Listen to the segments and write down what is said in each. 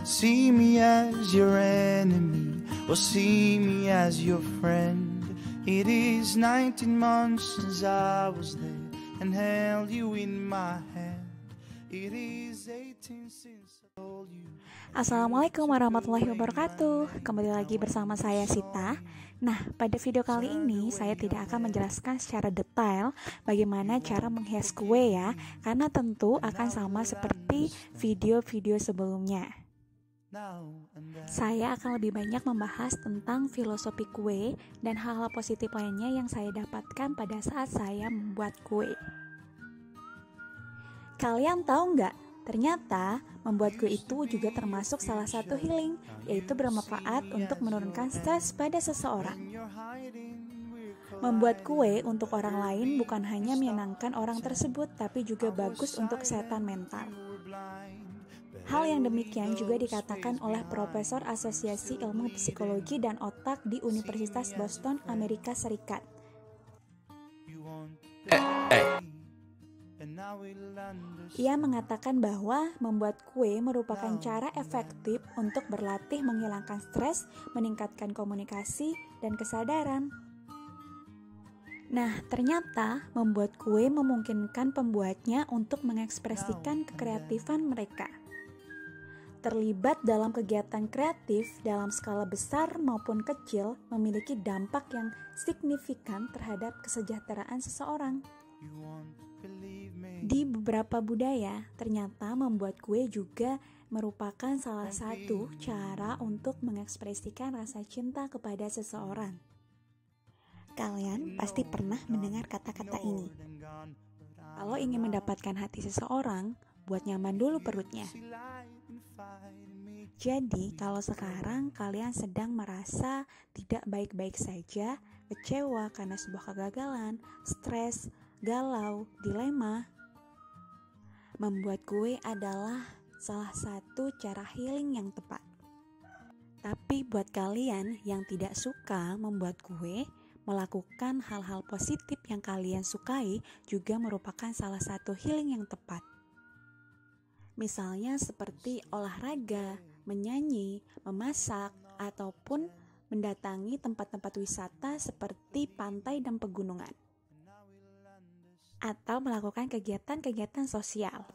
See me as your enemy, or see me as your friend. It is 19 months since I was there and held you in my hand. It is 18 since I told you. Assalamualaikum warahmatullahi wabarakatuh. Kembali lagi bersama saya Sita. Nah, pada video kali ini saya tidak akan menjelaskan secara detail bagaimana cara menghias kue ya, karena tentu akan sama seperti video-video sebelumnya. Saya akan lebih banyak membahas tentang filosofi kue dan hal-hal positif lainnya yang saya dapatkan pada saat saya membuat kue. Kalian tahu nggak? Ternyata membuat kue itu juga termasuk salah satu healing, yaitu bermanfaat untuk menurunkan stres pada seseorang. Membuat kue untuk orang lain bukan hanya menyenangkan orang tersebut, tapi juga bagus untuk kesehatan mental. Hal yang demikian juga dikatakan oleh Profesor Asosiasi Ilmu Psikologi dan Otak di Universitas Boston, Amerika Serikat. Ia mengatakan bahwa membuat kue merupakan cara efektif untuk berlatih menghilangkan stres, meningkatkan komunikasi, dan kesadaran. Nah, ternyata membuat kue memungkinkan pembuatnya untuk mengekspresikan kekreatifan mereka. Terlibat dalam kegiatan kreatif dalam skala besar maupun kecil memiliki dampak yang signifikan terhadap kesejahteraan seseorang. Di beberapa budaya, ternyata membuat kue juga merupakan salah satu cara untuk mengekspresikan rasa cinta kepada seseorang. Kalian pasti pernah mendengar kata-kata ini. Kalau ingin mendapatkan hati seseorang, buat nyaman dulu perutnya. Jadi, kalau sekarang kalian sedang merasa tidak baik-baik saja, kecewa karena sebuah kegagalan, stres, galau, dilema, membuat kue adalah salah satu cara healing yang tepat. Tapi buat kalian yang tidak suka membuat kue, melakukan hal-hal positif yang kalian sukai juga merupakan salah satu healing yang tepat. Misalnya seperti olahraga, menyanyi, memasak, ataupun mendatangi tempat-tempat wisata seperti pantai dan pegunungan. Atau melakukan kegiatan-kegiatan sosial.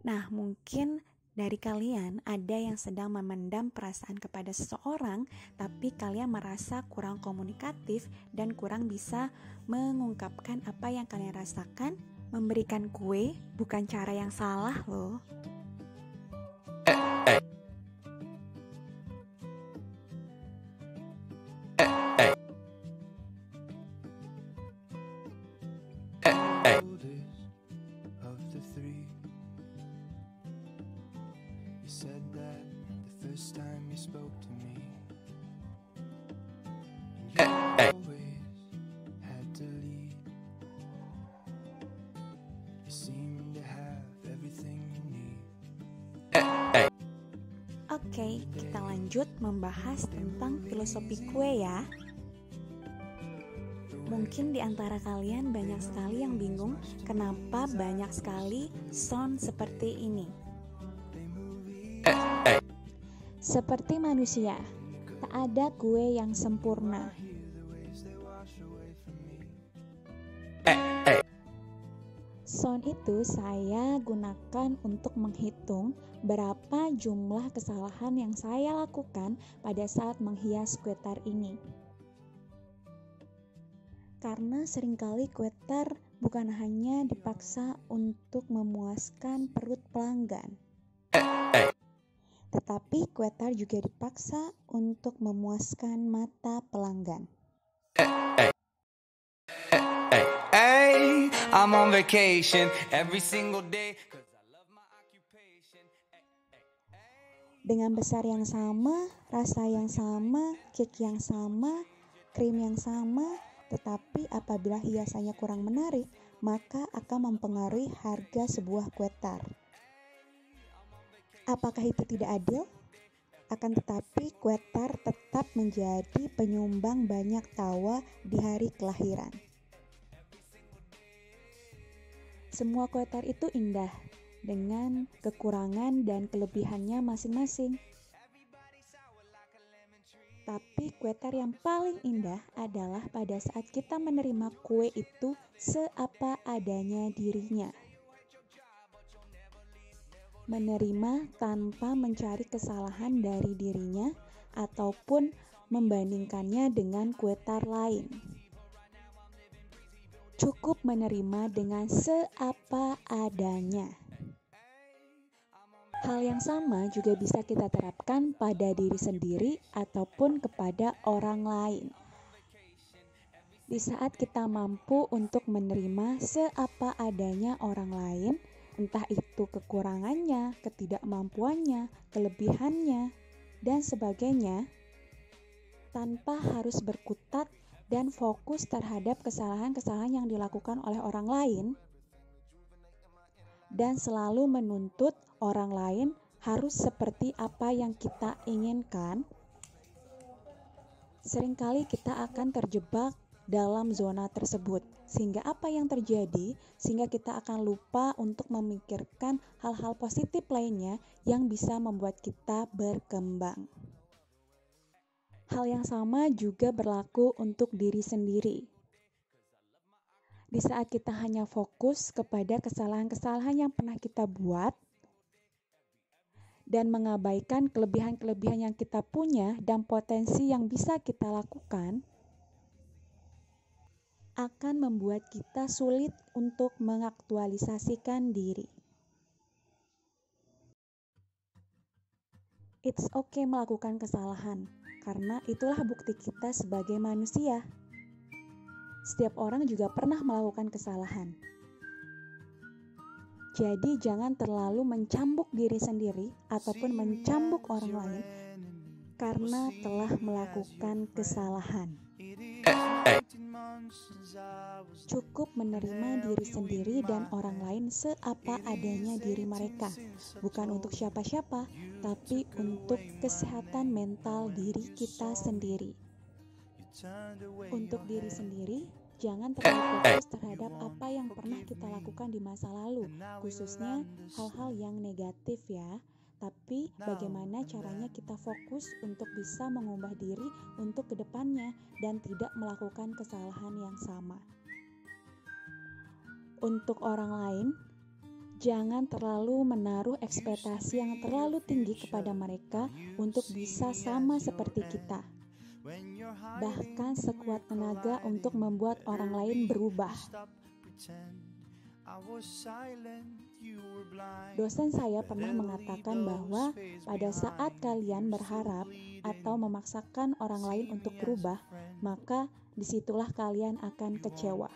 Nah, mungkin dari kalian ada yang sedang memendam perasaan kepada seseorang, tapi kalian merasa kurang komunikatif dan kurang bisa mengungkapkan apa yang kalian rasakan. Memberikan kue bukan cara yang salah loh. Oke, kita lanjut membahas tentang filosofi kue ya. Mungkin di antara kalian banyak sekali yang bingung kenapa banyak sekali sound seperti ini. Seperti manusia, tak ada kue yang sempurna. Sound itu saya gunakan untuk menghitung berapa jumlah kesalahan yang saya lakukan pada saat menghias kue tar ini. Karena seringkali kue tar bukan hanya dipaksa untuk memuaskan perut pelanggan, tetapi kue tar juga dipaksa untuk memuaskan mata pelanggan. I'm on vacation every single day. Dengan besar yang sama, rasa yang sama, cake yang sama, krim yang sama, tetapi apabila hiasannya kurang menarik, maka akan mempengaruhi harga sebuah kue tar. Apakah itu tidak adil? Akan tetapi kue tar tetap menjadi penyumbang banyak tawa di hari kelahiran. Semua kue tar itu indah, dengan kekurangan dan kelebihannya masing-masing. Tapi kue tar yang paling indah adalah pada saat kita menerima kue itu seapa adanya dirinya. Menerima tanpa mencari kesalahan dari dirinya ataupun membandingkannya dengan kue tar lain. Cukup menerima dengan seapa adanya. Hal yang sama juga bisa kita terapkan pada diri sendiri ataupun kepada orang lain. Di saat kita mampu untuk menerima seapa adanya orang lain, entah itu kekurangannya, ketidakmampuannya, kelebihannya, dan sebagainya, tanpa harus berkutat dan fokus terhadap kesalahan-kesalahan yang dilakukan oleh orang lain, dan selalu menuntut orang lain harus seperti apa yang kita inginkan, seringkali kita akan terjebak dalam zona tersebut. Sehingga apa yang terjadi? Sehingga kita akan lupa untuk memikirkan hal-hal positif lainnya yang bisa membuat kita berkembang. Hal yang sama juga berlaku untuk diri sendiri. Di saat kita hanya fokus kepada kesalahan-kesalahan yang pernah kita buat, dan mengabaikan kelebihan-kelebihan yang kita punya dan potensi yang bisa kita lakukan, akan membuat kita sulit untuk mengaktualisasikan diri. It's okay melakukan kesalahan, karena itulah bukti kita sebagai manusia. Setiap orang juga pernah melakukan kesalahan. Jadi jangan terlalu mencambuk diri sendiri ataupun mencambuk orang lain karena telah melakukan kesalahan. Cukup menerima diri sendiri dan orang lain seapa adanya diri mereka, bukan untuk siapa-siapa, tapi untuk kesehatan mental diri kita sendiri. Untuk diri sendiri, jangan terlalu fokus terhadap apa yang pernah kita lakukan di masa lalu, khususnya hal-hal yang negatif ya. Tapi bagaimana caranya kita fokus untuk bisa mengubah diri untuk kedepannya dan tidak melakukan kesalahan yang sama. Untuk orang lain, jangan terlalu menaruh ekspektasi yang terlalu tinggi kepada mereka untuk bisa sama seperti kita. Bahkan sekuat tenaga untuk membuat orang lain berubah. Dosen saya pernah mengatakan bahwa pada saat kalian berharap atau memaksakan orang lain untuk berubah, maka disitulah kalian akan kecewa.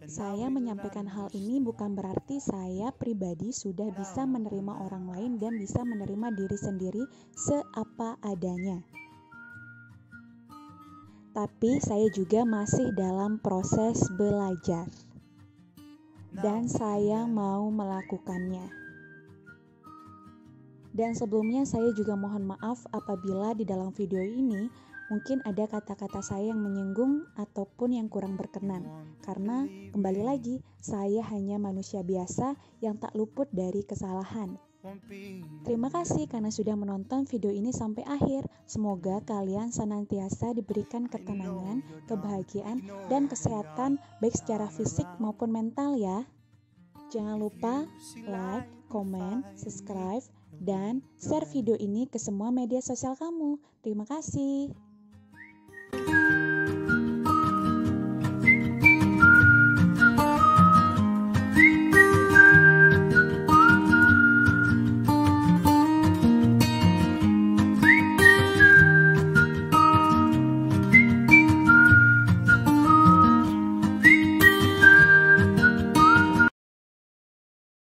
Saya menyampaikan hal ini bukan berarti saya pribadi sudah bisa menerima orang lain dan bisa menerima diri sendiri seapa adanya. Tapi saya juga masih dalam proses belajar. Dan saya mau melakukannya. Dan sebelumnya saya juga mohon maaf apabila di dalam video ini mungkin ada kata-kata saya yang menyinggung ataupun yang kurang berkenan. Karena kembali lagi, saya hanya manusia biasa yang tak luput dari kesalahan. Terima kasih karena sudah menonton video ini sampai akhir. Semoga kalian senantiasa diberikan ketenangan, kebahagiaan, dan kesehatan baik secara fisik maupun mental ya. Jangan lupa like, komen, subscribe, dan share video ini ke semua media sosial kamu. Terima kasih.